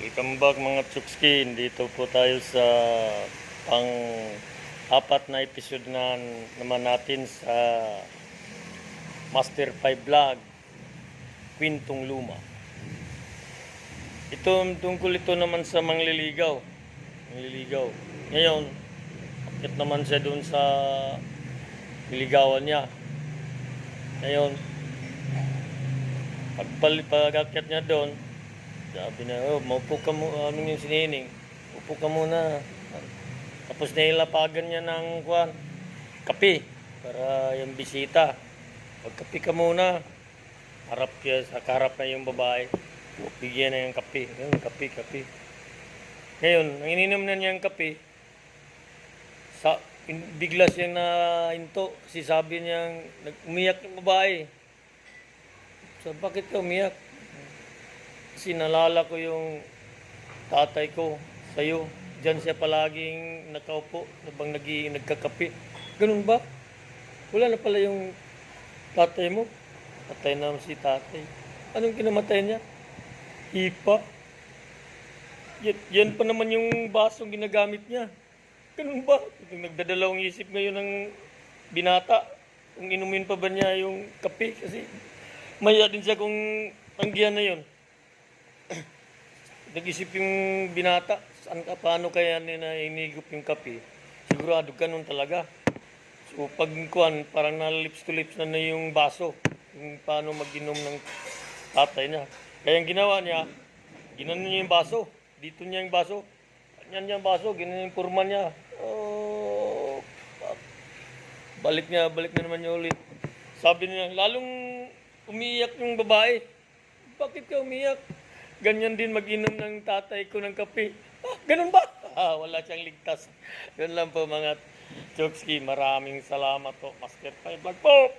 Welcome back mga Chukski. Dito po tayo sa pang-apat na episode na naman natin sa Master 5 Vlog, Kwentong Luma. Tungkol ito naman sa mangliligaw. Ngayon, akit naman siya doon sa niligawan niya. Ngayon, pag-akyat niya doon, sabi na, maupo ka mo, anong yung sinining? Upo ka muna. Tapos nailapagan niya ng kape para yung bisita. Pagkape ka muna. Harap na yung babae. Bigyan na yung kape. Kape. Ngayon, ang ininom na niya yung kape, bigla siya na hinto kasi sabi niya, umiyak yung babae. So, bakit ka umiyak? Kasi nalala ko yung tatay ko sa'yo. Diyan siya palaging nakaupo habang nagkakape. Ganun ba? Wala na pala yung tatay mo. Patay na si tatay. Anong kinamatay niya? Hipa. Yan pa naman yung basong ginagamit niya. Ganun ba? Nagdadalawang isip ngayon ng binata. Kung inumin pa ba niya yung kape. Kasi maya din siya kung tanggihan na yun. Nag-isip yung binata, paano kaya nila inigop yung kape? Sigurado ganun talaga. So pag parang na lips to lips na yung baso, yung paano mag-inom ng tatay niya. Kaya yung ginawa niya, ginanon niya yung baso. Dito niya yung baso. Ganyan niya yung baso, ginanon yung kurma niya. Oh, balik na naman niya ulit. Sabi niya, lalong umiiyak yung babae. Bakit ka umiyak? Ganyan din mag-inom ng tatay ko ng kape. Ganun ba? Wala siyang ligtas. Yun lang po mga Chokski. Maraming salamat po. Master 5 Vlog po.